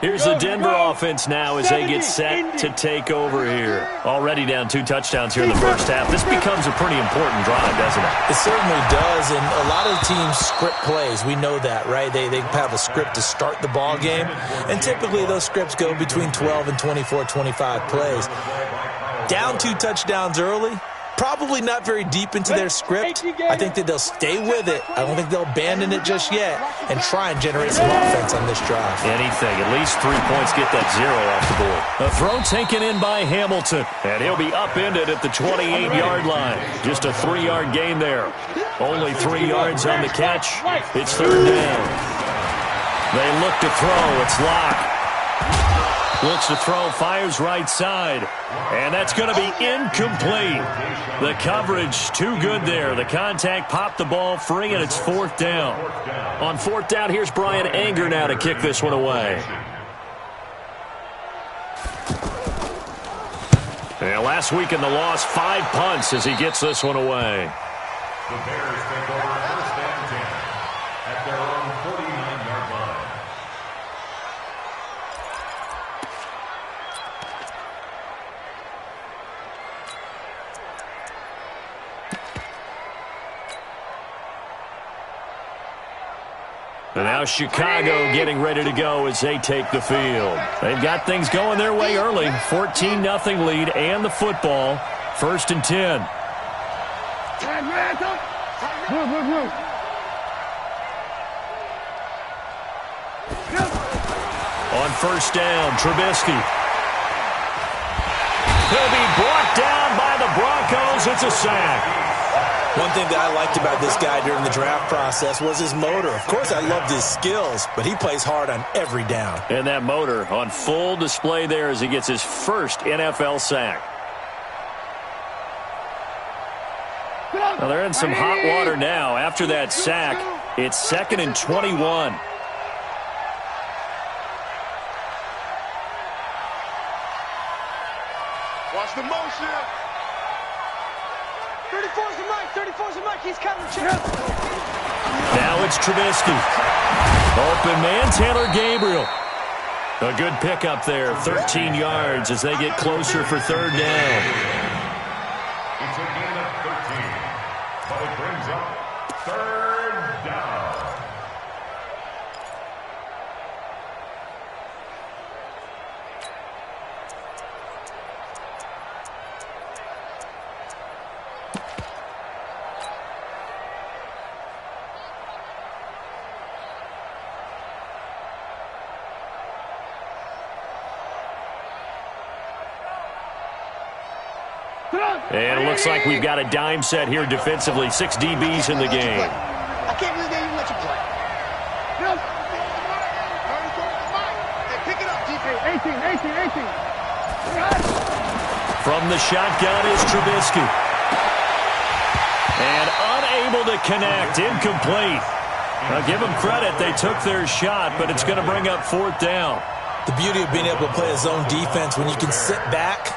Here's the Denver offense now as they get set to take over here. Already down 2 touchdowns here in the first half. This becomes a pretty important drive, doesn't it? It certainly does, and a lot of teams script plays. We know that, right? They have a script to start the ball game, and typically those scripts go between 12 and 24, 25 plays. Down 2 touchdowns early, probably not very deep into their script. I think that they'll stay with it. I don't think they'll abandon it just yet and try and generate some offense on this drive. Anything. At least 3 points, get that 0 off the board. A throw taken in by Hamilton, and he'll be upended at the 28-yard line. Just a 3-yard gain there. Only 3 yards on the catch. It's 3rd down. They look to throw. It's Locke. Looks to throw, fires right side. And that's going to be incomplete. The coverage too good there. The contact popped the ball free, and it's 4th down. On 4th down, here's Brian Anger now to kick this one away. And last week in the loss, 5 punts as he gets this one away. The Bears take over 1st and 10 at their own 49-yard line. And now Chicago getting ready to go as they take the field. They've got things going their way early. 14-0 lead and the football. 1st and 10. On 1st down, Trubisky. He'll be brought down by the Broncos. It's a sack. One thing that I liked about this guy during the draft process was his motor. Of course, I loved his skills, but he plays hard on every down. And that motor on full display there as he gets his first NFL sack. Now they're in some hot water now. After that sack, it's 2nd and 21. Watch the motion. 34's the mic. 34's the mic. He's coming. Now it's Trubisky. Open man, Taylor Gabriel. A good pickup there. 13 yards as they get closer for 3rd down. It's a gain of 13, but it brings up 3rd down. And it looks like we've got a dime set here defensively. 6 DBs in the game. I can't believe they even let you play. Hey, pick it up, defense. 18. From the shotgun is Trubisky. And unable to connect. Incomplete. Now give them credit. They took their shot, but it's going to bring up 4th down. The beauty of being able to play a zone defense when you can sit back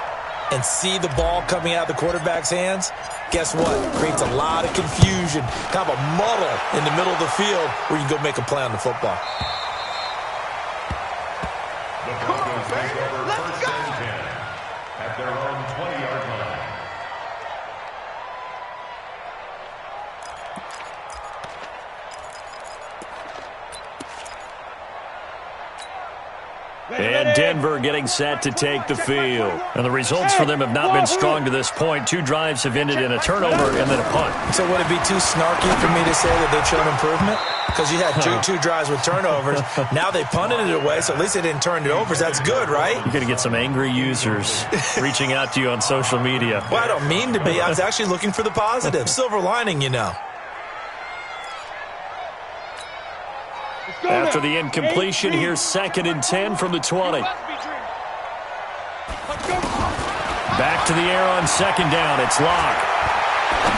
and see the ball coming out of the quarterback's hands, guess what? It creates a lot of confusion, kind of a muddle in the middle of the field where you can go make a play on the football. The Broncos take over 1st and 10 at their own 20-yard line. And Denver getting set to take the field. And the results for them have not been strong to this point. 2 drives have ended in a turnover and then a punt. So would it be too snarky for me to say that they've shown improvement? Because you had two drives with turnovers. Now they punted it away, so at least they didn't turn it over. So that's good, right? You're going to get some angry users reaching out to you on social media. Well, I don't mean to be. I was actually looking for the positive. Silver lining, you know. After the incompletion, here's 2nd and 10 from the 20. Back to the air on 2nd down. It's Locke.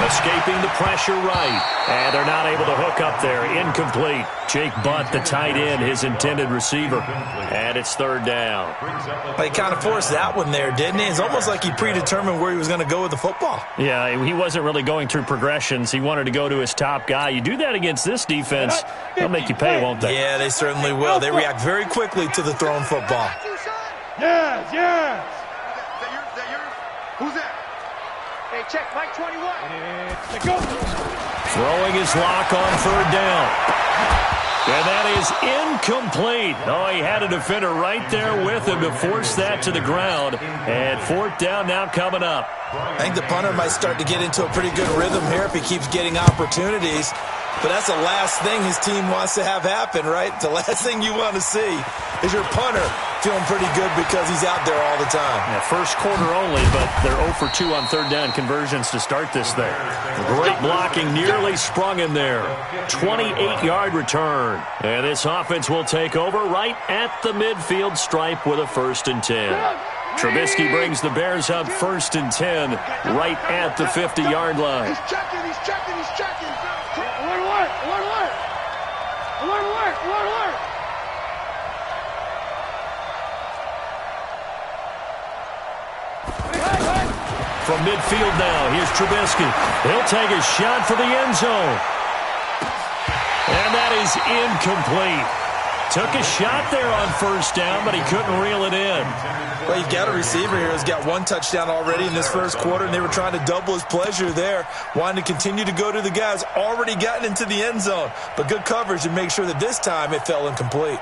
Escaping the pressure right. And they're not able to hook up there. Incomplete. Jake Butt, the tight end, his intended receiver. And it's third down. He kind of forced that one there, didn't he? It's almost like he predetermined where he was going to go with the football. Yeah, he wasn't really going through progressions. He wanted to go to his top guy. You do that against this defense, they'll make you pay, won't they? Yeah, they certainly will. They react very quickly to the thrown football. Yes, yes. Is that yours? Who's that? Hey, check, Mike 21. Let's go. Throwing his lock on third down. And that is incomplete. Oh, he had a defender right there with him to force that to the ground. And fourth down now coming up. I think the punter might start to get into a pretty good rhythm here if he keeps getting opportunities. But that's the last thing his team wants to have happen, right? The last thing you want to see is your punter feeling pretty good because he's out there all the time. Yeah, first quarter only, but they're 0 for 2 on third down conversions to start this thing. Great blocking, nearly sprung in there. 28-yard return. And this offense will take over right at the midfield stripe with a 1st and 10. Trubisky brings the Bears up 1st and 10 right at the 50-yard line. He's checking, he's checking, he's checking. Alert, alert, alert, alert. Alert, alert, alert, alert. From midfield now, here's Trubisky. He'll take a shot for the end zone. And that is incomplete. Took a shot there on 1st down, but he couldn't reel it in. Well, you've got a receiver here who's got 1 touchdown already in this first quarter, and they were trying to double his pleasure there, wanting to continue to go to the guys already gotten into the end zone. But good coverage to make sure that this time it fell incomplete.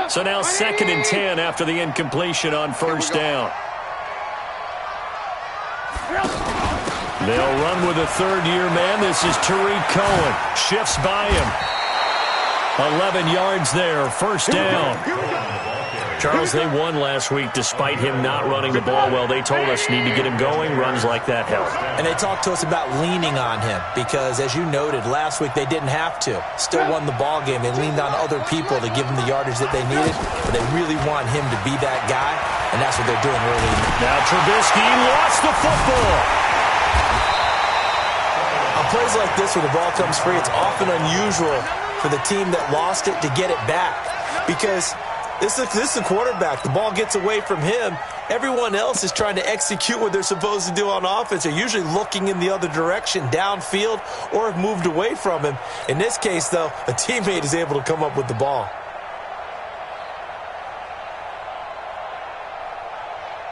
So now 2nd and 10 after the incompletion on 1st down. They'll run with a third-year man. This is Tariq Cohen. Shifts by him. 11 yards there. 1st down. Charles, they won last week despite him not running the ball well. They told us need to get him going. Runs like that help. And they talked to us about leaning on him because, as you noted, last week they didn't have to. Still won the ball game. They leaned on other people to give them the yardage that they needed, but they really want him to be that guy, and that's what they're doing early. Now Trubisky lost the football. On plays like this where the ball comes free, it's often unusual for the team that lost it to get it back because this is the quarterback. The ball gets away from him. Everyone else is trying to execute what they're supposed to do on offense. They're usually looking in the other direction, downfield, or have moved away from him. In this case, though, a teammate is able to come up with the ball.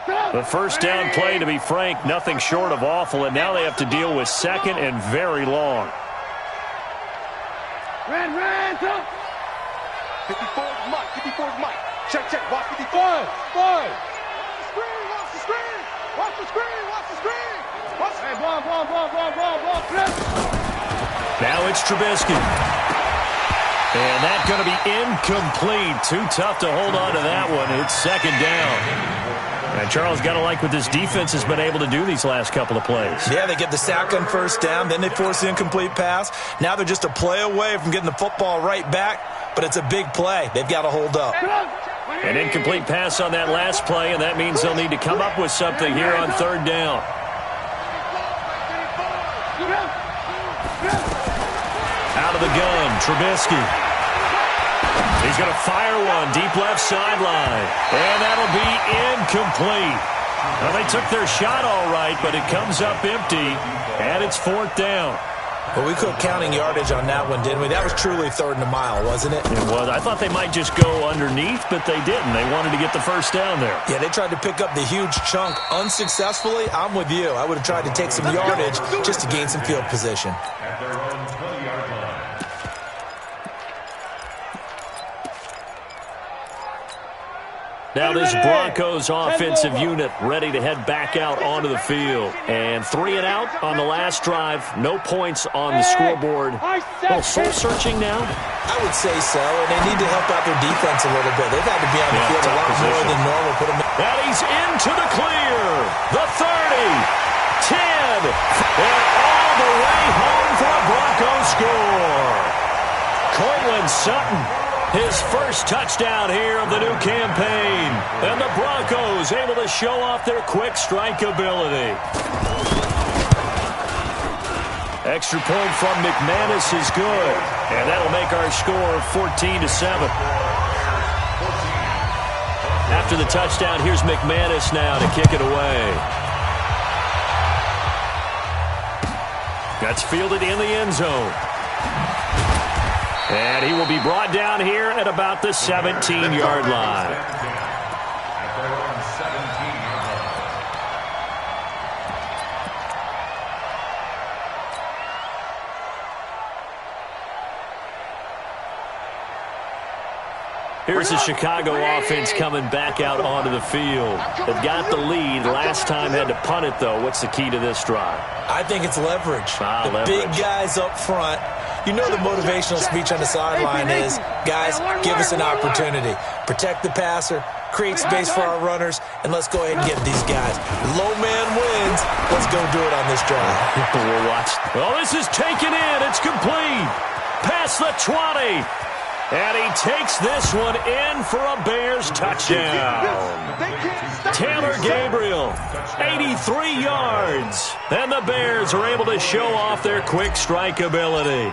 The 1st down play, to be frank, nothing short of awful, and now they have to deal with 2nd and very long. Ran, 54 Mike, 54 Mike. Check, check, watch 54. Five. Watch the screen, watch the screen, watch the screen, watch the screen. Hey, ball. Now it's Trubisky. And that's going to be incomplete. Too tough to hold on to that one. It's 2nd down. And Charles, got to like what this defense has been able to do these last couple of plays. Yeah, they get the sack on 1st down, then they force the incomplete pass. Now they're just a play away from getting the football right back, but it's a big play. They've got to hold up. An incomplete pass on that last play, and that means they'll need to come up with something here on 3rd down. Out of the gun, Trubisky. He's going to fire one deep left sideline, and that'll be incomplete. Well, they took their shot all right, but it comes up empty, and it's 4th down. Well, we quit counting yardage on that one, didn't we? That was truly 3rd and a mile, wasn't it? It was. I thought they might just go underneath, but they didn't. They wanted to get the 1st down there. Yeah, they tried to pick up the huge chunk unsuccessfully. I'm with you. I would have tried to take some yardage just to gain some field position. Now this Broncos offensive unit ready to head back out onto the field. And 3 and out on the last drive. No points on the scoreboard. A little soul-searching now? I would say so, and they need to help out their defense a little bit. They've had to be on the field a lot more than normal. And he's into the clear. The 30, 10, and all the way home for a Broncos score. Cortland Sutton His first touchdown here of the new campaign. And the Broncos able to show off their quick strike ability. Extra point from McManus is good. And that'll make our score 14-7. After the touchdown, here's McManus now to kick it away. That's fielded in the end zone. And he will be brought down here at about the 17-yard line. Here's the Chicago offense coming back out onto the field. They've got the lead. Last time had to punt it, though. What's the key to this drive? I think it's leverage. The big guys up front. You know the motivational speech on the sideline is, guys, give us an opportunity. Protect the passer, create space for our runners, and let's go ahead and get these guys. Low man wins. Let's go do it on this drive. We'll watch. Well, this is taken in. It's complete. Past the 20. And he takes this one in for a Bears touchdown. Taylor Gabriel, 83 yards. And the Bears are able to show off their quick strike ability.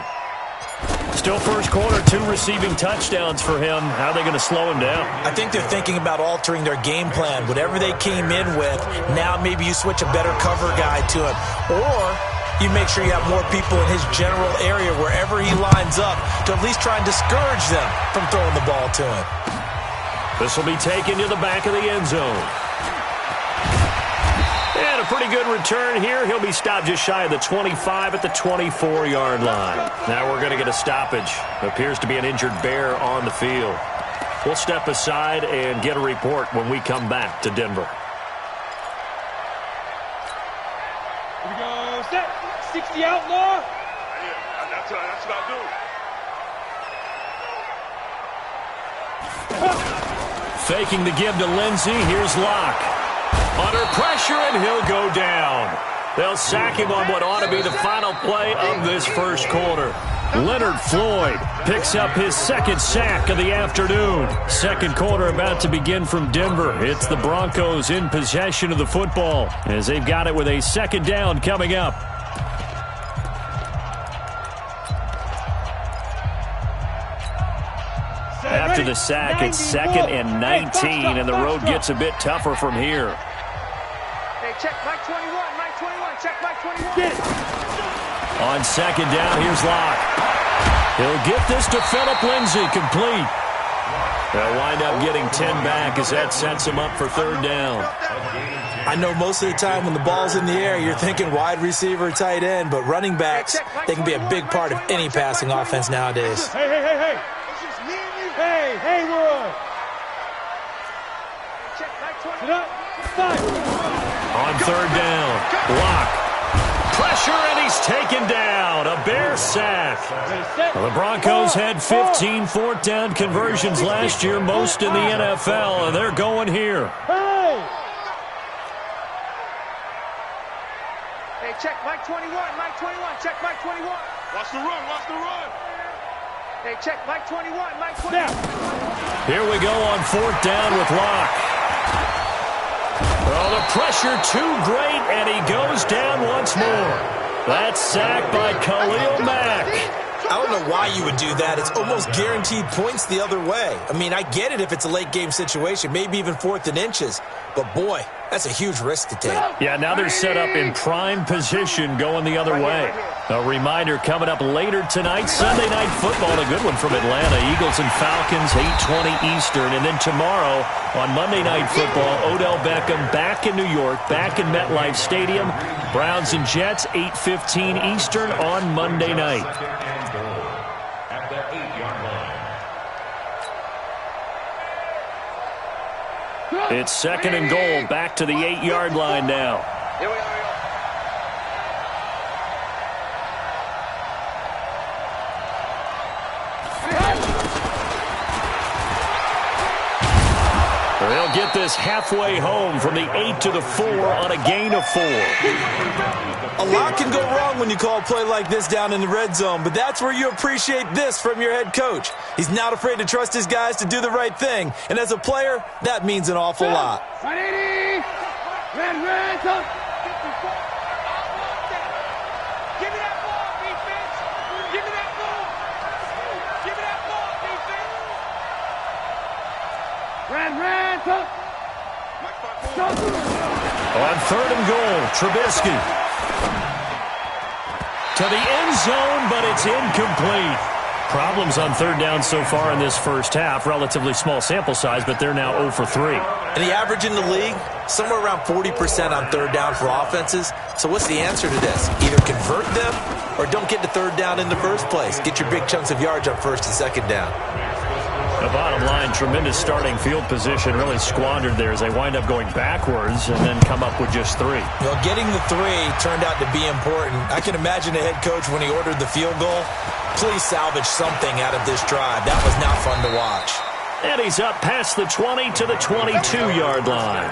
Still first quarter, 2 receiving touchdowns for him. How are they going to slow him down? I think they're thinking about altering their game plan. Whatever they came in with, now maybe you switch a better cover guy to him. Or you make sure you have more people in his general area wherever he lines up to at least try and discourage them from throwing the ball to him. This will be taken to the back of the end zone. And a pretty good return here. He'll be stopped just shy of the 25 at the 24-yard line. Now we're going to get a stoppage. Appears to be an injured Bear on the field. We'll step aside and get a report when we come back to Denver. Here we go. Set. 60 outlaw. Yeah, that's what I do. Faking the give to Lindsey. Here's Locke. Under pressure, and he'll go down. They'll sack him on what ought to be the final play of this first quarter. Leonard Floyd picks up his second sack of the afternoon. Second quarter about to begin from Denver. It's the Broncos in possession of the football as they've got it with a second down coming up. After the sack, it's 2nd and 19, and the road gets a bit tougher from here. Hey, check Mike 21, Mike 21, check Mike 21. On second down, here's Locke. He'll get this to Phillip Lindsay, complete. They'll wind up getting 10 back as that sets him up for third down. I know most of the time when the ball's in the air, you're thinking wide receiver, tight end, but running backs, they can be a big part of any passing offense nowadays. Hey. Hey, Haywood. Sit up. On third down, Locke. Pressure, and he's taken down. A Bear sack. Well, the Broncos had 15 fourth down conversions last year, most in the NFL, and they're going here. Hey, check Mike 21, Mike 21, check Mike 21. Watch the run. Hey, check Mike 21, Mike 21. Here we go on fourth down with Locke. Oh, the pressure too great, and he goes down once more. That's sacked by Khalil Mack. I don't know why you would do that. It's almost guaranteed points the other way. I mean, I get it if it's a late game situation, maybe even 4th and inches. But, boy, that's a huge risk to take. Yeah, now they're set up in prime position going the other way. A reminder coming up later tonight, Sunday Night Football, a good one from Atlanta. Eagles and Falcons, 8:20 Eastern. And then tomorrow on Monday Night Football, Odell Beckham back in New York, back in MetLife Stadium. Browns and Jets, 8:15 Eastern on Monday night. At the 8-yard line. It's 2nd and goal, back to the 8-yard line now. Here we are. They'll get this halfway home from the 8 to the 4 on a gain of 4. A lot can go wrong when you call a play like this down in the red zone, but that's where you appreciate this from your head coach. He's not afraid to trust his guys to do the right thing, and as a player, that means an awful lot. Red, up. Give me that ball, defense. Give me that ball. Give me that ball, defense. Red, up. On 3rd and goal, Trubisky. To the end zone, but it's incomplete. Problems on 3rd down so far in this first half. Relatively small sample size, but they're now 0 for 3. And the average in the league, somewhere around 40% on 3rd down for offenses. So what's the answer to this? Either convert them or don't get to 3rd down in the first place. Get your big chunks of yards on 1st and 2nd down. The bottom line, tremendous starting field position, really squandered there as they wind up going backwards and then come up with just 3. Well, getting the 3 turned out to be important. I can imagine the head coach when he ordered the field goal. Please salvage something out of this drive. That was not fun to watch. And he's up past the 20 to the 22-yard line.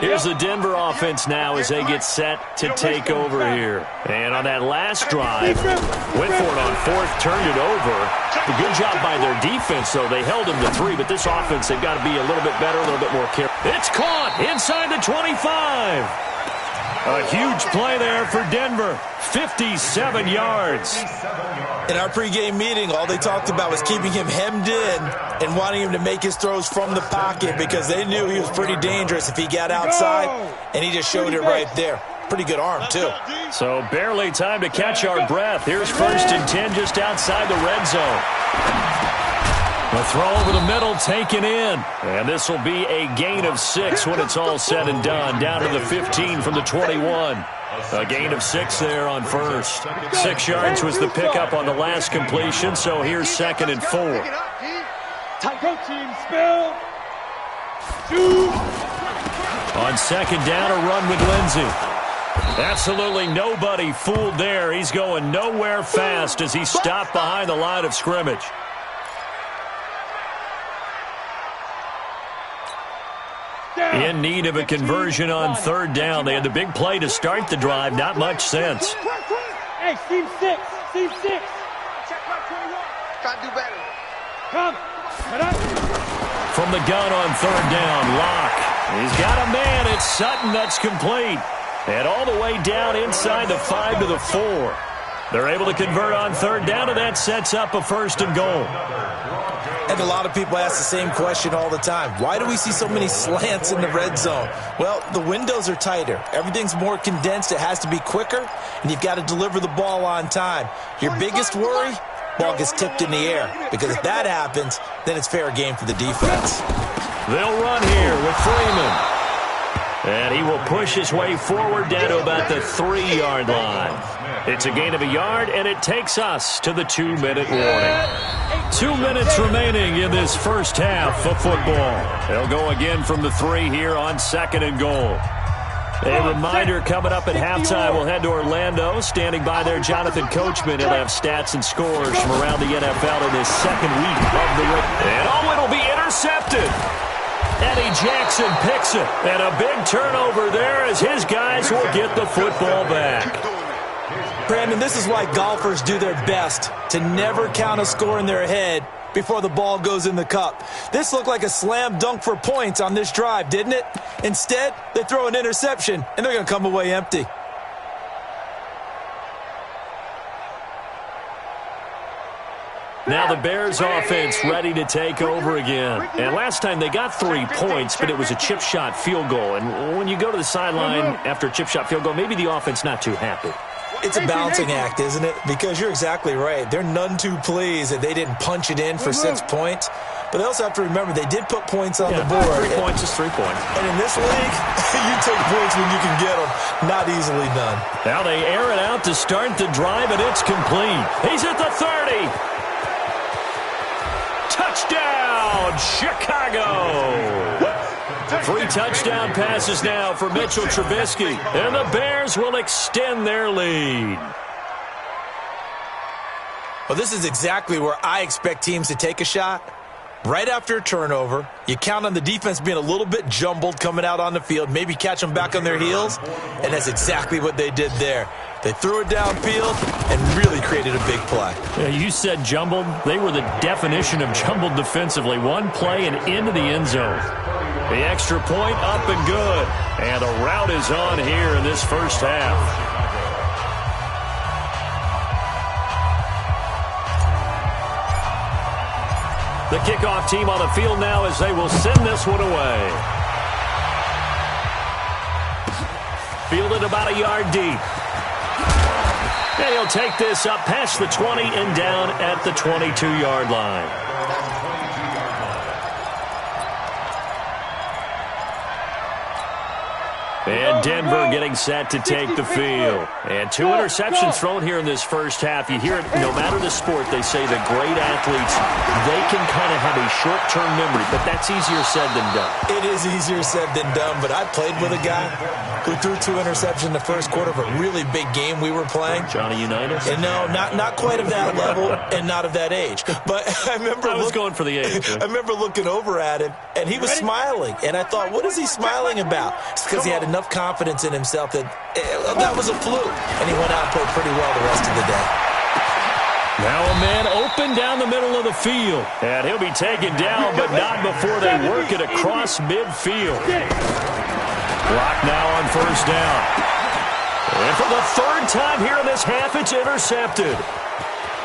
Here's the Denver offense now as they get set to take over here. And on that last drive, went for it on 4th, turned it over. A good job by their defense, though. They held them to 3, but this offense, they've got to be a little bit better, a little bit more careful. It's caught inside the 25. A huge play there for Denver. 57 yards. In our pregame meeting, all they talked about was keeping him hemmed in and wanting him to make his throws from the pocket because they knew he was pretty dangerous if he got outside, and he just showed it right there. Pretty good arm, too. So barely time to catch our breath. Here's 1st and 10 just outside the red zone. The throw over the middle taken in. And this will be a gain of 6 when it's all said and done. Down to the 15 from the 21. A gain of 6 there on 1st. 6 yards was the pickup on the last completion, so here's 2nd and 4. Go team, spill. On 2nd down, a run with Lindsey. Absolutely nobody fooled there. He's going nowhere fast as he stopped behind the line of scrimmage. In need of a conversion on 3rd down. They had the big play to start the drive. Not much sense. Hey, team 6. Team 6. Try to do better. Come. From the gun on 3rd down, Locke. He's got a man. It's Sutton that's complete. And all the way down inside the 5 to the 4. They're able to convert on 3rd down, and that sets up a 1st and goal. And a lot of people ask the same question all the time. Why do we see so many slants in the red zone? Well, the windows are tighter. Everything's more condensed. It has to be quicker, and you've got to deliver the ball on time. Your biggest worry? Ball gets tipped in the air. Because if that happens, then it's fair game for the defense. They'll run here with Freeman. And he will push his way forward down to about the 3-yard line. It's a gain of a yard, and it takes us to the 2-minute warning. 2 minutes remaining in this first half of football. They'll go again from the 3 here on 2nd and goal. A reminder coming up at halftime, we'll head to Orlando. Standing by there, Jonathan Coachman. He'll have stats and scores from around the NFL in his 2nd week of the week. And it'll be intercepted. Eddie Jackson picks it. And a big turnover there as his guys will get the football back. Brandon, this is why golfers do their best to never count a score in their head before the ball goes in the cup. This looked like a slam dunk for points on this drive, didn't it? Instead, they throw an interception, and they're going to come away empty. Now the Bears offense ready to take over again. And last time they got 3 points, but it was a chip shot field goal. And when you go to the sideline after a chip shot field goal, maybe the offense not too happy. It's a balancing act, isn't it? Because you're exactly right. They're none too pleased that they didn't punch it in for 6 points. But they also have to remember they did put points on the board. 3 points is 3 points. And in this league, you take points when you can get them. Not easily done. Now they air it out to start the drive, and it's complete. He's at the 30. Touchdown, Chicago. 3 touchdown passes now for Mitchell Trubisky. And the Bears will extend their lead. Well, this is exactly where I expect teams to take a shot. Right after a turnover, you count on the defense being a little bit jumbled coming out on the field, maybe catch them back on their heels, and that's exactly what they did there. They threw it downfield and really created a big play. Yeah, you said jumbled. They were the definition of jumbled defensively. One play and into the end zone. The extra point up and good. And a rout is on here in this first half. The kickoff team on the field now as they will send this one away. Fielded about a yard deep. And he'll take this up past the 20 and down at the 22-yard line. And Denver getting set to take the field. And 2 interceptions thrown here in this first half. You hear it, no matter the sport, they say the great athletes, they can kind of have a short-term memory, but that's easier said than done. It is easier said than done, but I played with a guy who threw 2 interceptions in the first quarter of a really big game we were playing. Johnny Unitas? And no, not quite of that level and not of that age. But I remember I was going for the age. I remember looking over at him, and he was smiling. And I thought, what is he smiling about? It's because he had enough confidence in himself that was a fluke. And he went out and played pretty well the rest of the day. Now a man open down the middle of the field. And he'll be taken down, but not before they work it across midfield. Clock now on first down. And for the 3rd time here in this half, it's intercepted.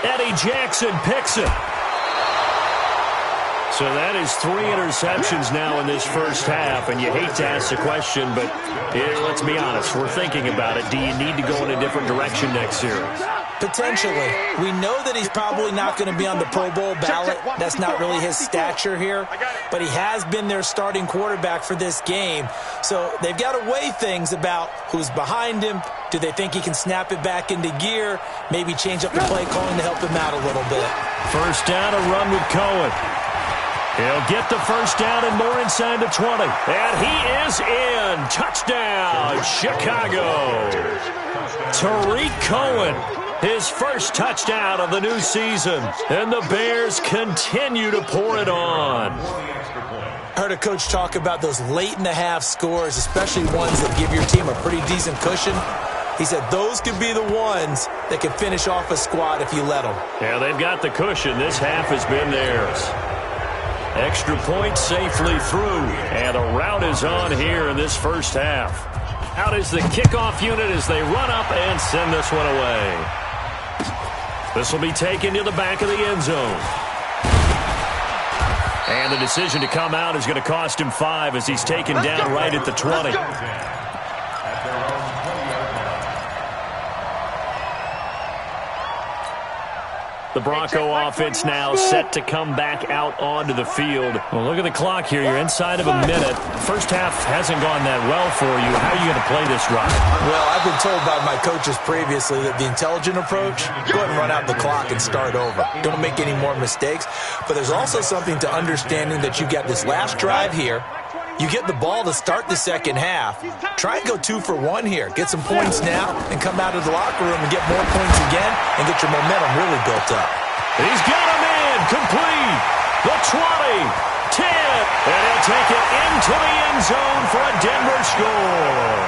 Eddie Jackson picks it. So that is 3 interceptions now in this first half, and you hate to ask the question, but let's be honest, we're thinking about it. Do you need to go in a different direction next series? Potentially. We know that he's probably not going to be on the Pro Bowl ballot. That's not really his stature here, but he has been their starting quarterback for this game. So they've got to weigh things about who's behind him. Do they think he can snap it back into gear? Maybe change up the play calling to help him out a little bit. First down, a run with Cohen. He'll get the first down and more inside the 20. And he is in. Touchdown, Chicago. Tariq Cohen, his first touchdown of the new season. And the Bears continue to pour it on. Heard a coach talk about those late-in-the-half scores, especially ones that give your team a pretty decent cushion. He said those could be the ones that can finish off a squad if you let them. Yeah, they've got the cushion. This half has been theirs. Extra point safely through, and a rout is on here in this first half. Out is the kickoff unit as they run up and send this one away. This will be taken to the back of the end zone. And the decision to come out is going to cost him 5 as he's taken down right at the 20. The Bronco offense now set to come back out onto the field. Well, look at the clock here. You're inside of a minute. First half hasn't gone that well for you. How are you going to play this drive? Well, I've been told by my coaches previously that the intelligent approach, go ahead and run out the clock and start over. Don't make any more mistakes. But there's also something to understanding that you got this last drive here. You get the ball to start the second half. Try and go 2 for 1 here. Get some points now and come out of the locker room and get more points again and get your momentum really built up. He's got a man complete. The 20, 10, and he'll take it into the end zone for a Denver score.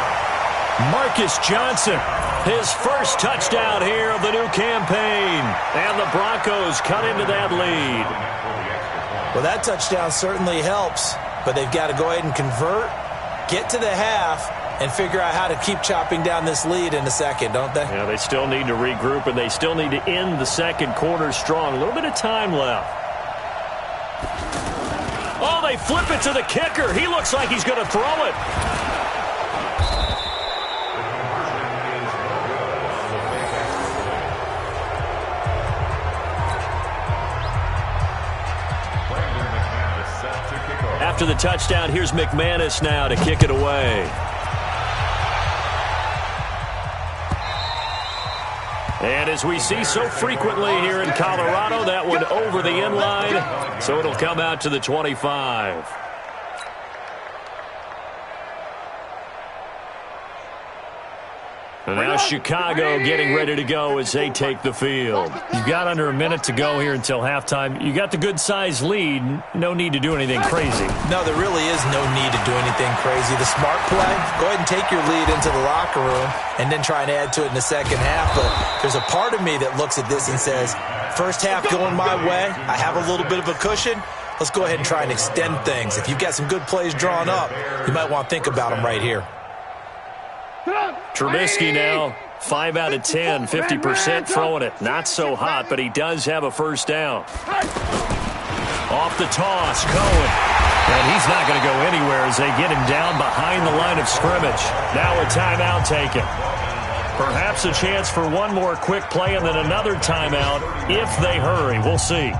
Marcus Johnson, his first touchdown here of the new campaign. And the Broncos cut into that lead. Well, that touchdown certainly helps. But they've got to go ahead and convert, get to the half, and figure out how to keep chopping down this lead in a second, don't they? Yeah, they still need to regroup, and they still need to end the second quarter strong. A little bit of time left. Oh, they flip it to the kicker. He looks like he's going to throw it. After the touchdown, here's McManus now to kick it away. And as we see so frequently here in Colorado, that one over the end line, so it'll come out to the 25. And now Chicago getting ready to go as they take the field. You've got under a minute to go here until halftime. You got the good-sized lead. No need to do anything crazy. No, there really is no need to do anything crazy. The smart play, go ahead and take your lead into the locker room and then try and add to it in the second half. But there's a part of me that looks at this and says, first half going my way, I have a little bit of a cushion. Let's go ahead and try and extend things. If you've got some good plays drawn up, you might want to think about them right here. Trubisky now, 5 out of 10, 50% throwing it. Not so hot, but he does have a first down. Off the toss, Cohen. And he's not going to go anywhere as they get him down behind the line of scrimmage. Now a timeout taken. Perhaps a chance for one more quick play and then another timeout if they hurry. We'll see.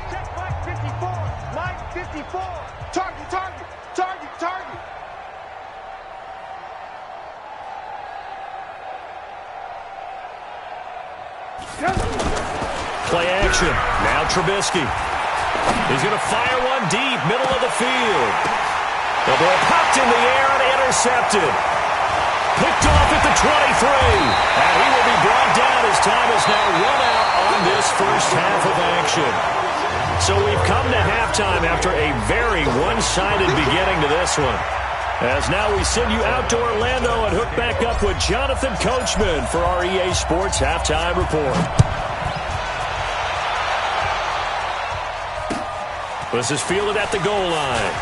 Check Mike 54. Mike 54. Target, target, target, target. Play action. Now Trubisky. He's going to fire one deep, middle of the field. The ball popped in the air and intercepted. Picked off at the 23. And he will be brought down as time is now run out on this first half of action. So we've come to halftime after a very one-sided beginning to this one. As now we send you out to Orlando and hook back up with Jonathan Coachman for our EA Sports Halftime Report. This is fielded at the goal line.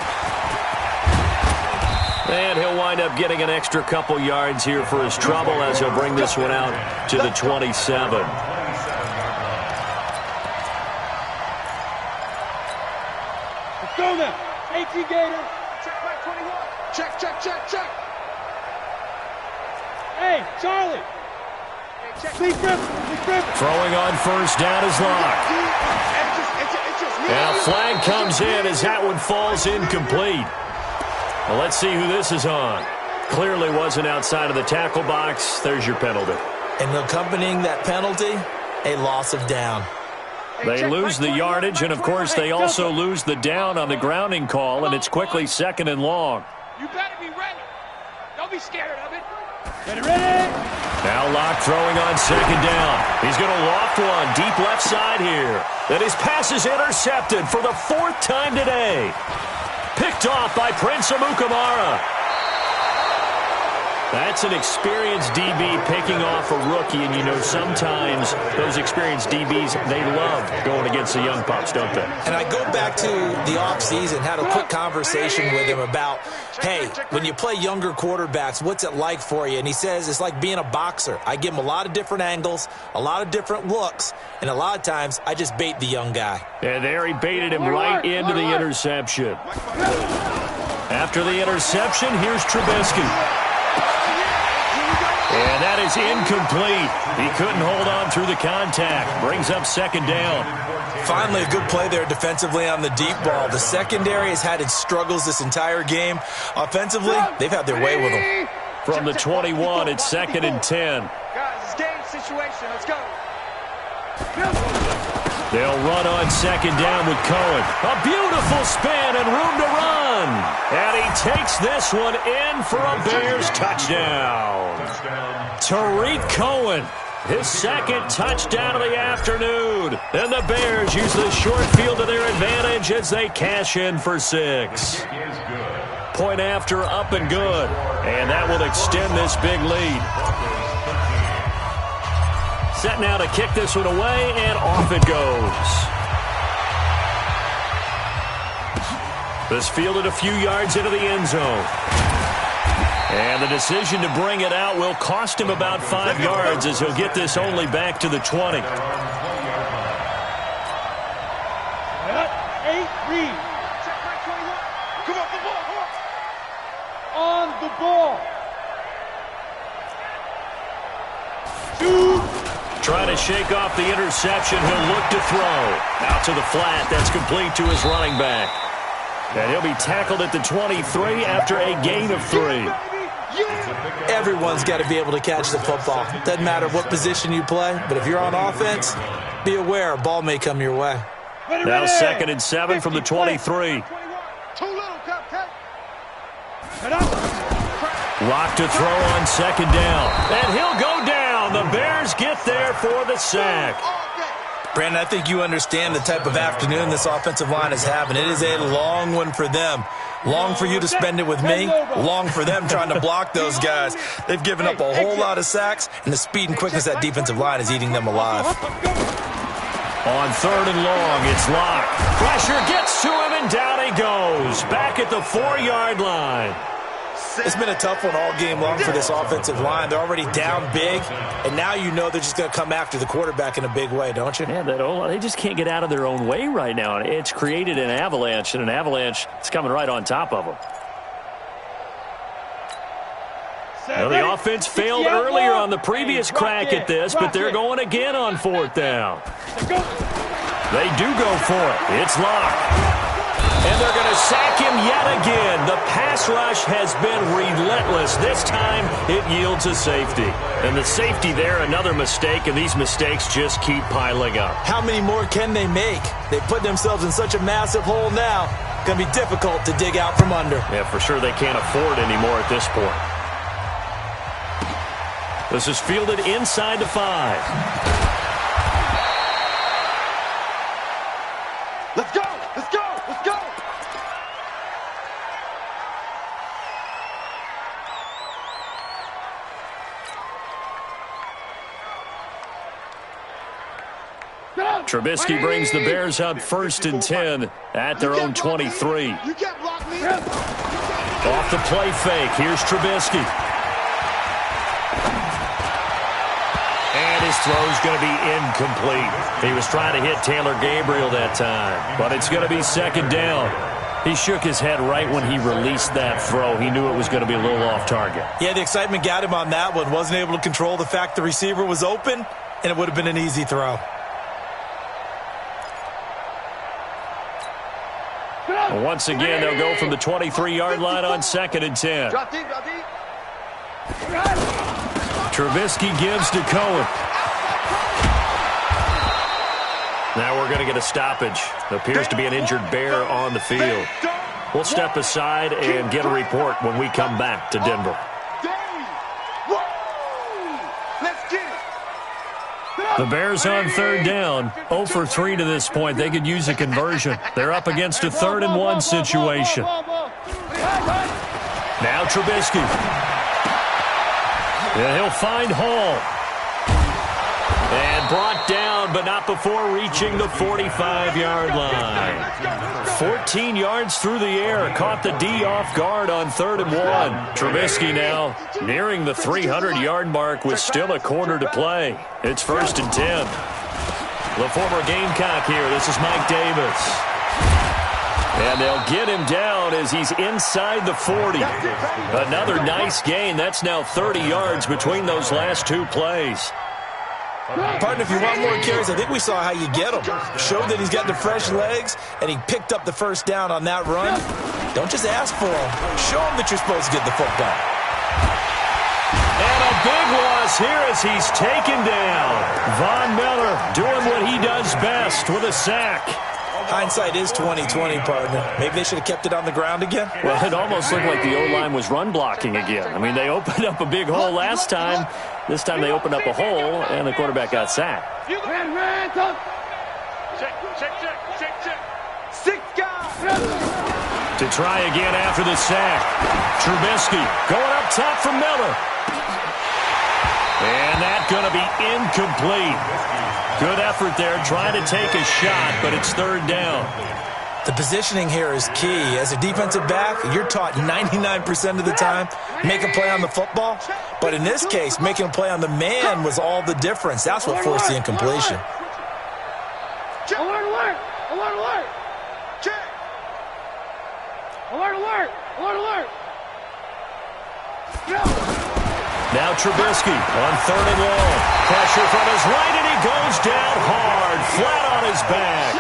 And he'll wind up getting an extra couple yards here for his trouble as he'll bring this one out to the 27. Let's go now. AT Gator. Check by 21. Check, check, check, check. Hey, Charlie. Hey, check. Please grip. Throwing on first down is locked. And a flag comes in as that one falls incomplete. Well, let's see who this is on. Clearly wasn't outside of the tackle box. There's your penalty. And accompanying that penalty, a loss of down. They lose the yardage, and, of course, they also lose the down on the grounding call, and it's quickly second and long. You better be ready. Don't be scared of it. Ready? Now Locke throwing on second down. He's going to loft one deep left side here. Then his pass is intercepted for the fourth time today. Picked off by Prince Amukamara. That's an experienced DB picking off a rookie, and you know sometimes those experienced DBs, they love going against the young pups, don't they? And I go back to the offseason, had a quick conversation with him about, hey, when you play younger quarterbacks, what's it like for you? And he says it's like being a boxer. I give him a lot of different angles, a lot of different looks, and a lot of times I just bait the young guy. And there he baited him right into the interception. After the interception, here's Trubisky. And that is incomplete. He couldn't hold on through the contact. Brings up second down. Finally, a good play there defensively on the deep ball. The secondary has had its struggles this entire game. Offensively, they've had their way with them. From the 21, it's second and 10. Guys, it's game situation. Let's go. They'll run on second down with Cohen. A beautiful spin and room to run. And he takes this one in for a Bears touchdown. Tariq Cohen, his second touchdown of the afternoon. And the Bears use the short field to their advantage as they cash in for 6. Point after, up and good. And that will extend this big lead. Set now to kick this one away, and off it goes. This fielded a few yards into the end zone. And the decision to bring it out will cost him about 5 yards as he'll get this only back to the 20. 8 read. Check by 21. Come on, come on. On the ball. 2. Trying to shake off the interception. He'll look to throw. Out to the flat. That's complete to his running back. And he'll be tackled at the 23 after a gain of 3. Everyone's got to be able to catch the football. Doesn't matter what position you play, but if you're on offense, be aware a ball may come your way. Now second and 7 from the 23. Too little, Cupcake. Lock to throw on second down. And he'll go down. The Bears get there for the sack. Brandon, I think you understand the type of afternoon this offensive line is having. It is a long one for them. Long for you to spend it with me. Long for them trying to block those guys. They've given up a whole lot of sacks, and the speed and quickness of that defensive line is eating them alive. On third and long, it's Locke. Pressure gets to him, and down he goes. Back at the 4-yard line. It's been a tough one all game long for this offensive line. They're already down big, and now you know they're just going to come after the quarterback in a big way, don't you? Yeah, they just can't get out of their own way right now. It's created an avalanche, and an avalanche is coming right on top of them. Well, the offense failed earlier on the previous crack at this, but they're going again on fourth down. They do go for it. It's Locke. And they're going to sack him yet again. The pass rush has been relentless. This time, it yields a safety. And the safety there, another mistake, and these mistakes just keep piling up. How many more can they make? They put themselves in such a massive hole now. It's going to be difficult to dig out from under. Yeah, for sure they can't afford anymore at this point. This is fielded inside the 5. Let's go! Let's go! Let's go! Trubisky brings the Bears up 1st and 10 at their own 23. You can't block me. Off the play fake. Here's Trubisky. And his throw's going to be incomplete. He was trying to hit Taylor Gabriel that time, but it's going to be second down. He shook his head right when he released that throw. He knew it was going to be a little off target. Yeah, the excitement got him on that one. Wasn't able to control the fact the receiver was open, and it would have been an easy throw. Once again, they'll go from the 23-yard line on 2nd and 10. Drop deep, drop deep. Trubisky gives to Cohen. Now we're going to get a stoppage. Appears to be an injured Bear on the field. We'll step aside and get a report when we come back to Denver. Let's get it. The Bears on third down, 0 for 3 to this point. They could use a conversion. They're up against a 3rd and 1 situation. Now Trubisky. Yeah, he'll find Hall. And brought down, but not before reaching the 45-yard line. 14 yards through the air. Caught the D off guard on 3rd and 1. Trubisky now nearing the 300-yard mark with still a quarter to play. It's 1st and 10. The former Gamecock here. This is Mike Davis. And they'll get him down as he's inside the 40. Another nice gain. That's now 30 yards between those last 2 plays. Partner, if you want more carries, I think we saw how you get him. Showed that he's got the fresh legs, and he picked up the first down on that run. Don't just ask for him. Show him that you're supposed to get the football. And a big loss here as he's taken down. Von Miller doing what he does best with a sack. Hindsight is 20/20, partner. Maybe they should have kept it on the ground again. Well, it almost looked like the O-line was run blocking again. I mean, they opened up a big hole last time. This time they opened up a hole, and the quarterback got sacked. Check. 6 guys. To try again after the sack. Trubisky going up top from Miller. And that's going to be incomplete. Good effort there, trying to take a shot, but it's 3rd down. The positioning here is key. As a defensive back, you're taught 99% of the time, make a play on the football. But in this case, making a play on the man was all the difference. That's what forced the incompletion. Alert, alert! Alert, alert! Check! Alert, alert! Alert, alert! Now Trubisky on 3rd and long. Pressure from his right, and he goes down hard, flat on his back.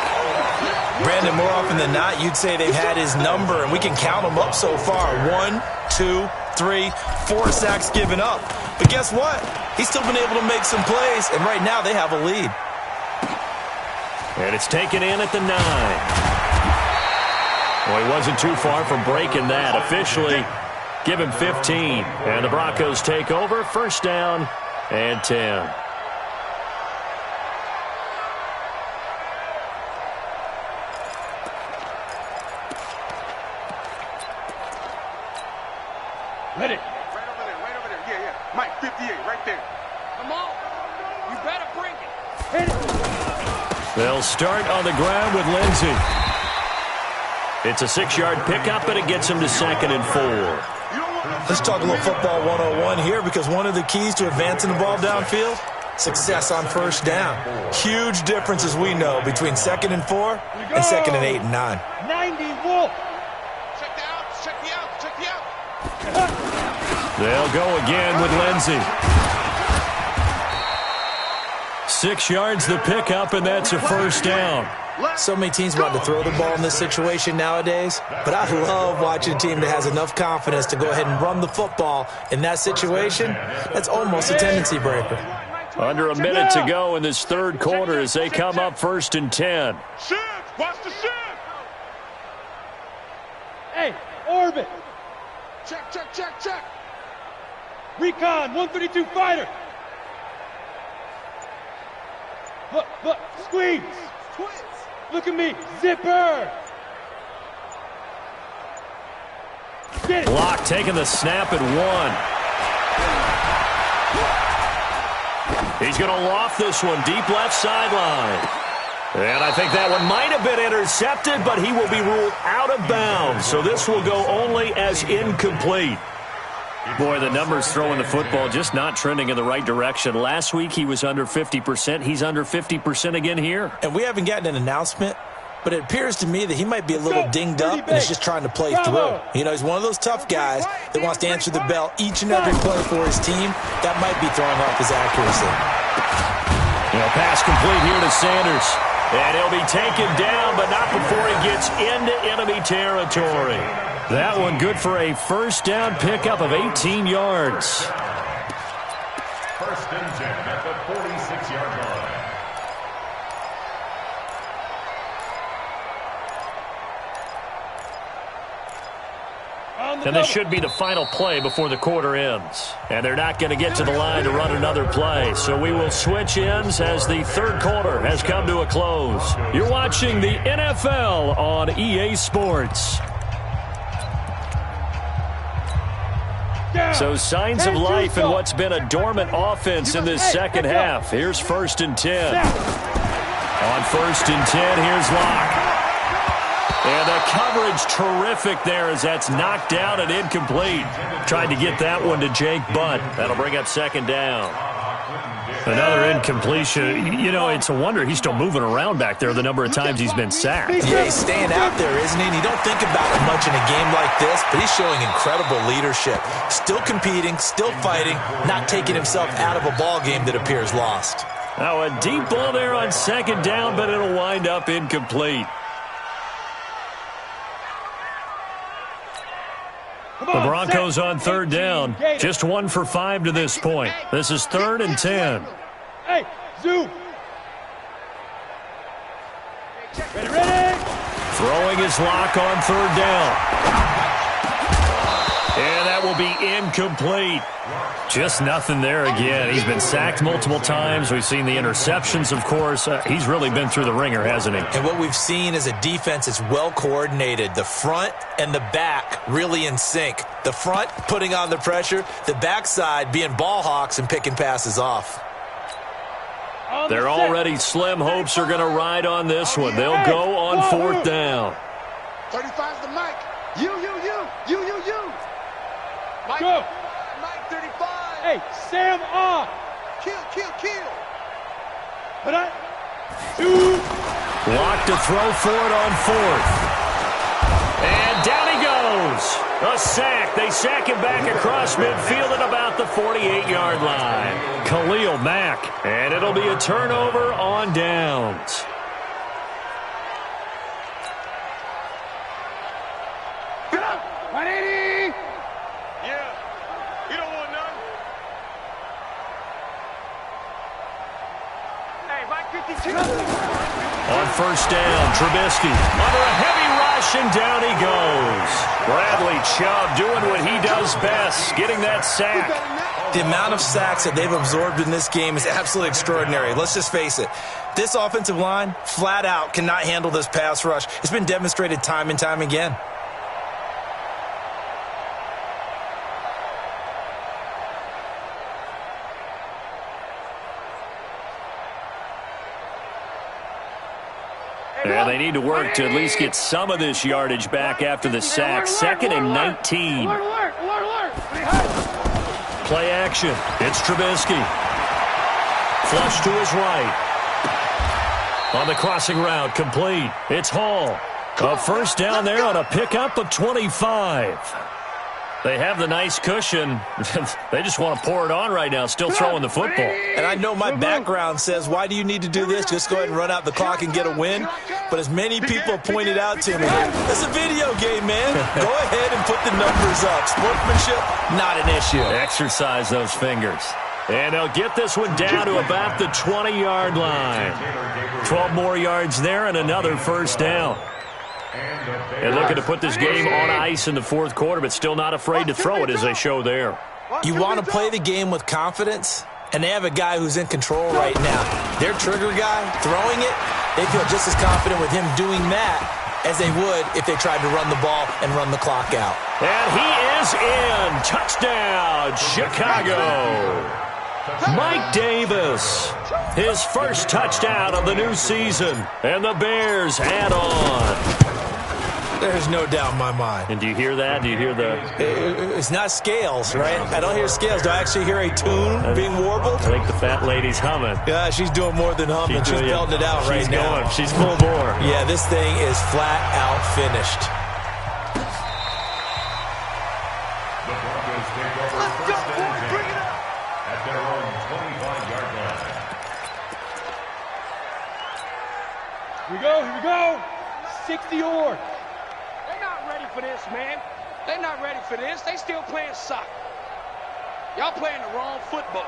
Brandon, more often than not, you'd say they've had his number, and we can count them up so far. 1, 2, 3, 4 sacks given up. But guess what? He's still been able to make some plays, and right now they have a lead. And it's taken in at the 9. Well, he wasn't too far from breaking that. Officially, Give him 15. And the Broncos take over. First down and 10. Ready. Right over there. Yeah. Mike, 58, right there. Come on. You better bring it. Hit it. They'll start on the ground with Lindsey. It's a 6-yard pickup, but it gets him to 2nd and 4. Let's talk a little football 101 here, because one of the keys to advancing the ball downfield, success on first down. Huge difference, as we know, between 2nd and 4 and 2nd and 8 and 9. 90 Wolf. Check the out. They'll go again with Lindsey. 6 yards the pickup, and that's a first down. So many teams want to throw the ball in this situation nowadays, but I love watching a team that has enough confidence to go ahead and run the football in that situation. That's almost a tendency breaker. Under a minute to go in this third quarter as they come up 1st and 10. Shift. Watch the shift. Hey, orbit. Check. Recon, 132 fighter. Look, squeeze. Twist. Look at me, zipper. Get it. Block taking the snap at 1. He's going to loft this one deep left sideline. And I think that one might have been intercepted, but he will be ruled out of bounds. So this will go only as incomplete. Boy, the numbers throwing the football just not trending in the right direction. Last week he was under 50%. He's under 50% again here. And we haven't gotten an announcement, but it appears to me that he might be a little dinged up and is just trying to play through. You know, he's one of those tough guys that wants to answer the bell each and every play for his team. That might be throwing off his accuracy. Pass complete here to Sanders. And he'll be taken down, but not before he gets into enemy territory. That one good for a first down pickup of 18 yards. First and 10 at the 46-yard line. And this should be the final play before the quarter ends. And they're not going to get to the line to run another play. So we will switch ends as the third quarter has come to a close. You're watching the NFL on EA Sports. So signs of life in what's been a dormant offense in this second half. Here's 1st and 10. On 1st and 10, here's Locke. And the coverage terrific there as that's knocked down and incomplete. Tried to get that one to Jake Butt. That'll bring up 2nd down. Another incompletion. You know, it's a wonder he's still moving around back there the number of times he's been sacked. Yeah, he's staying out there, isn't he? And you don't think about it much in a game like this, but he's showing incredible leadership. Still competing, still fighting, not taking himself out of a ball game that appears lost. Now a deep ball there on 2nd down, but it'll wind up incomplete. The Broncos on 3rd down. Just 1 for 5 to this point. This is 3rd and 10. Hey, zoom. Ready. Throwing his lock on 3rd down. And that will be incomplete. Just nothing there again. He's been sacked multiple times. We've seen the interceptions, of course. He's really been through the ringer, hasn't he? And what we've seen is a defense that's well coordinated. The front and the back really in sync. The front putting on the pressure. The backside being ball hawks and picking passes off. They're already slim hopes are going to ride on this one. They'll go on 4th down. 35's the Mike. You. Mike. Go. Mike 35. Hey, Sam off. Kill. But Lock to throw for it on 4th. And down he goes. A sack. They sack him back across midfield at about the 48-yard line. Khalil Mack. And it'll be a turnover on downs. Get up. 180. Yeah. You don't want none. Hey, Mike 52. On 1st down, Trubisky under a heavy rush, and down he goes. Bradley Chubb doing what he does best, getting that sack. The amount of sacks that they've absorbed in this game is absolutely extraordinary. Let's just face it. This offensive line, flat out, cannot handle this pass rush. It's been demonstrated time and time again. And they need to work to at least get some of this yardage back after the sack. 2nd and 19. Play action. It's Trubisky. Flush to his right. On the crossing route, complete. It's Hall. A first down there on a pickup of 25. They have the nice cushion. They just want to pour it on right now, still throwing the football. And I know my background says, why do you need to do this? Just go ahead and run out the clock and get a win. But as many people pointed out to me, it's a video game, man. Go ahead and put the numbers up. Sportsmanship, not an issue. Exercise those fingers. And they'll get this one down to about the 20-yard line. 12 more yards there and another first down. And looking to put this game on ice in the fourth quarter, but still not afraid to throw it as they show there. You want to play the game with confidence, and they have a guy who's in control right now. Their trigger guy, throwing it, they feel just as confident with him doing that as they would if they tried to run the ball and run the clock out. And he is in. Touchdown, Chicago. Mike Davis, his first touchdown of the new season. And the Bears add on. There's no doubt in my mind. And do you hear that? Do you hear the... It's not scales, right? I don't hear scales. Do I actually hear a tune being warbled? I think the fat lady's humming. Yeah, she's doing more than humming. She's belting it out right now. She's full bore. Yeah, this thing is flat out finished. The Broncos take over first and 10 at their own 25-yard line. Here we go. 60 yards. They're not ready for this, man. They're not ready for this. They still playing soccer. Y'all playing the wrong football.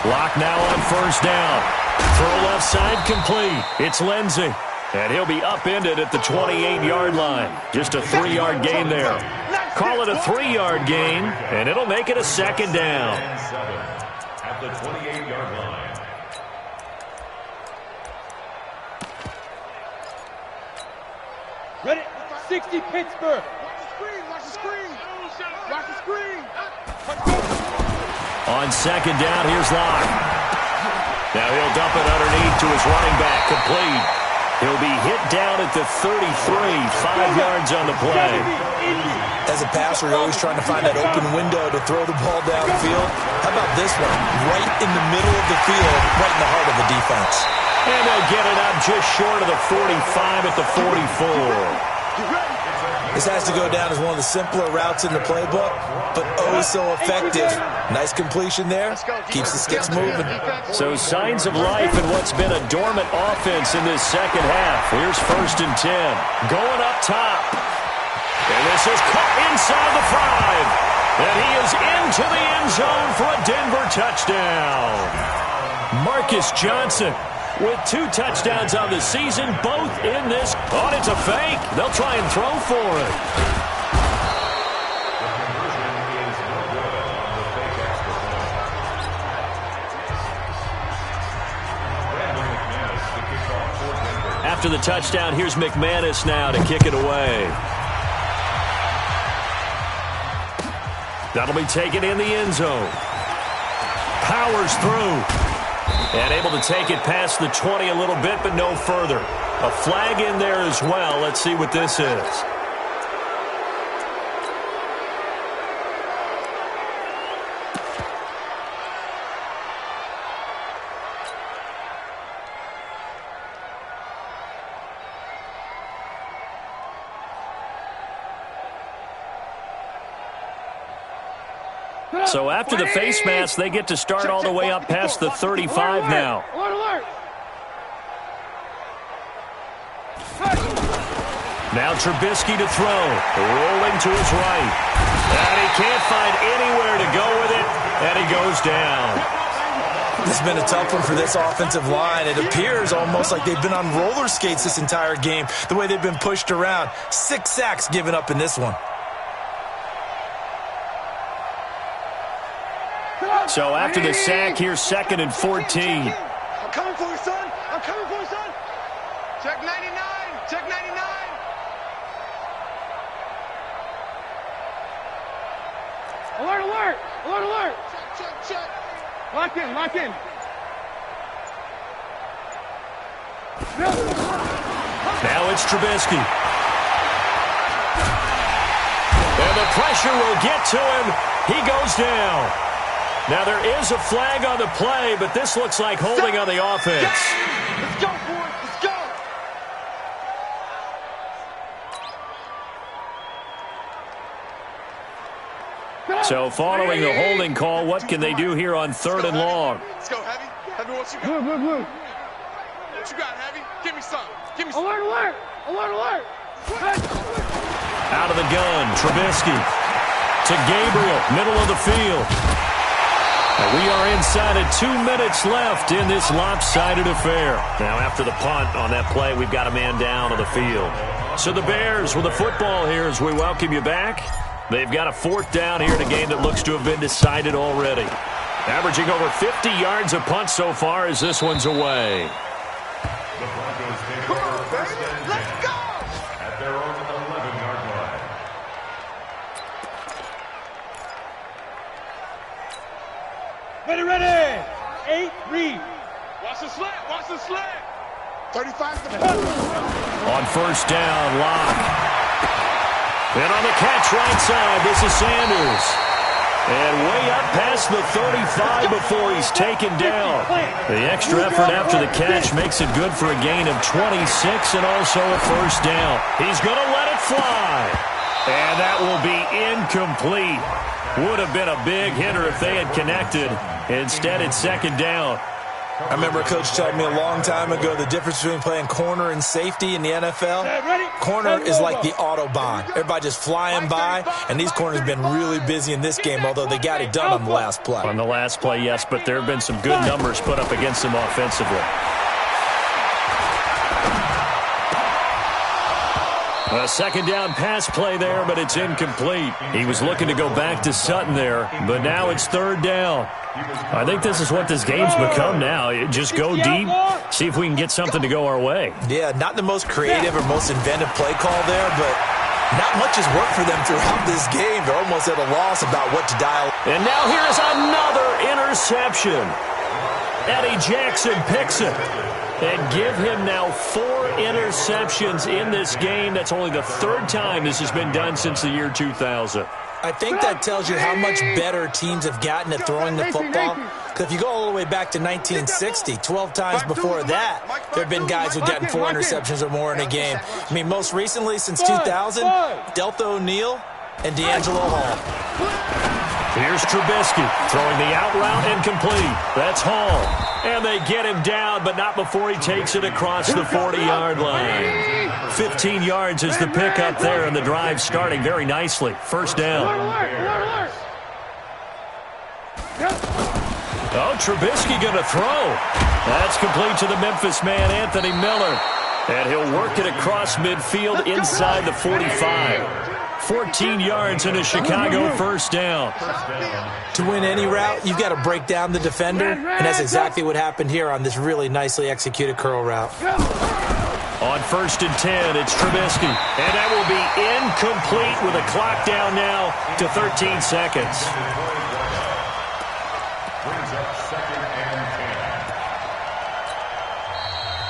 Lock now on first down. Throw left side complete. It's Lindsey. And he'll be upended at the 28-yard line. Just a 3-yard gain there. Call it a 3-yard gain, and it'll make it a second down. 7 at the 28-yard line. Ready? 60 Pittsburgh. Watch the screen. Watch the screen. On second down, here's Locke. Now he'll dump it underneath to his running back, complete. He'll be hit down at the 33, 5 yards on the play. As a passer, you're always trying to find that open window to throw the ball downfield. How about this one? Right in the middle of the field, right in the heart of the defense. And they'll get it up just short of the 45 at the 44. This has to go down as one of the simpler routes in the playbook, but oh so effective. Nice completion there. Keeps the sticks moving. So signs of life in what's been a dormant offense in this second half. Here's first and 10. Going up top. And this is caught inside the 5. And he is into the end zone for a Denver touchdown. Marcus Johnson with 2 touchdowns on the season, both in this. Oh, it's a fake. They'll try and throw for it. After the touchdown, here's McManus now to kick it away. That'll be taken in the end zone. Powers through. And able to take it past the 20 a little bit, but no further. A flag in there as well. Let's see what this is. So after the face mask, they get to start all the way up past the 35 now. Now Trubisky to throw. Rolling to his right. And he can't find anywhere to go with it. And he goes down. It's been a tough one for this offensive line. It appears almost like they've been on roller skates this entire game, the way they've been pushed around. 6 sacks given up in this one. So after the sack, here's 2nd and 14. I'm coming for you, son. I'm coming for you, son. Check 99. Check 99. Alert, alert. Alert, alert. Check, check, check. Lock in, lock in. Now it's Trubisky. And the pressure will get to him. He goes down. Now there is a flag on the play, but this looks like holding on the offense. Let's go, boys. Let's go. So following the holding call, what can they do here on 3rd and long? Let's go, Heavy. Heavy, what you got? Blue. What you got, Heavy? Give me some. Give me some. Alert, alert. Alert, alert. Out of the gun, Trubisky to Gabriel, middle of the field. And we are inside of 2 minutes left in this lopsided affair. Now after the punt on that play, we've got a man down on the field. So the Bears with the football here as we welcome you back. They've got a 4th down here in a game that looks to have been decided already. Averaging over 50 yards a punt so far as this one's away. The Broncos take over first and 10 at their own 11-yard line. Ready. 8, read. Watch the slant. Watch the slant. 35 to the On 1st down, Locke. And on the catch right side, this is Sanders. And way up past the 35 before he's taken down. The extra effort after the catch makes it good for a gain of 26 and also a 1st down. He's going to let it fly. And that will be incomplete. Would have been a big hitter if they had connected. Instead, it's 2nd down. I remember a coach telling me a long time ago the difference between playing corner and safety in the NFL. Corner is like the Autobahn. Everybody just flying by, and these corners have been really busy in this game, although they got it done on the last play. On the last play, yes, but there have been some good numbers put up against them offensively. A 2nd down pass play there, but it's incomplete. He was looking to go back to Sutton there, but now it's 3rd down. I think this is what this game's become now. Just go deep, see if we can get something to go our way. Yeah, not the most creative or most inventive play call there, but not much has worked for them throughout this game. They're almost at a loss about what to dial. And now here's another interception. Eddie Jackson picks it. And give him now 4 interceptions in this game. That's only the 3rd time this has been done since the year 2000. I think that tells you how much better teams have gotten at throwing the football. Because if you go all the way back to 1960, 12 times before that, there have been guys who've gotten 4 interceptions or more in a game. I mean, most recently, since 2000, Delta O'Neal and D'Angelo Hall. Here's Trubisky throwing the out route incomplete. That's Hall. And they get him down, but not before he takes it across the 40-yard line. 15 yards is the pickup there, and the drive starting very nicely. 1st down. Oh, Trubisky going to throw. That's complete to the Memphis man, Anthony Miller. And he'll work it across midfield inside the 45. 14 yards and a Chicago 1st down. To win any route, you've got to break down the defender, and that's exactly what happened here on this really nicely executed curl route. On 1st and 10, it's Trubisky. And that will be incomplete with a clock down now to 13 seconds. Brings up 2nd and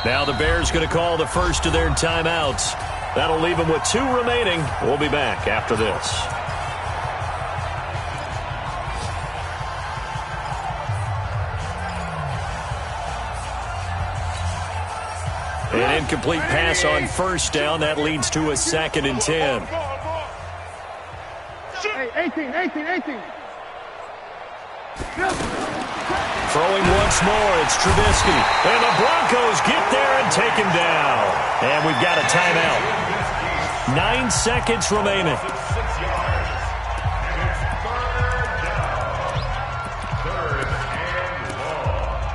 10. Now the Bears going to call the first of their timeouts. That'll leave them with 2 remaining. We'll be back after this. An incomplete pass on 1st down. That leads to a 2nd and 10. Hey, 18. Throwing once more, it's Trubisky. And the Broncos get there and take him down. And we've got a timeout. 9 seconds remaining. 6 yards. And it's 3rd down. 3rd and long.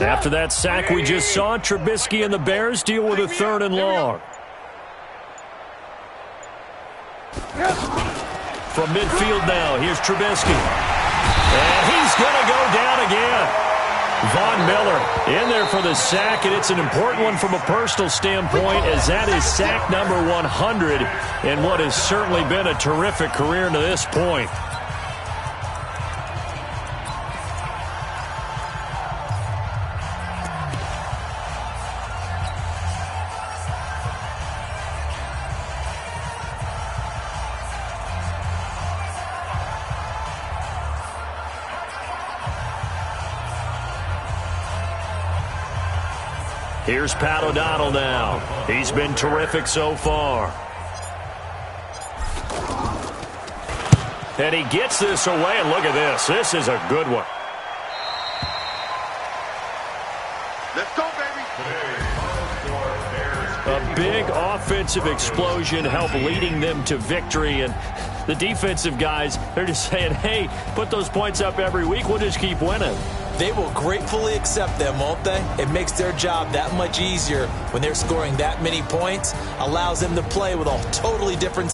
After that sack we just saw, Trubisky and the Bears deal with a 3rd and long. From midfield now, here's Trubisky. And he's going to go down again. Von Miller in there for the sack, and it's an important one from a personal standpoint, as that is sack number 100 in what has certainly been a terrific career to this point. Here's Pat O'Donnell now. He's been terrific so far. And he gets this away, and look at this. This is a good one. Let's go, baby. A big offensive explosion helped leading them to victory, and the defensive guys, they're just saying, hey, put those points up every week. We'll just keep winning. They will gratefully accept them, won't they? It makes their job that much easier when they're scoring that many points, allows them to play with a totally different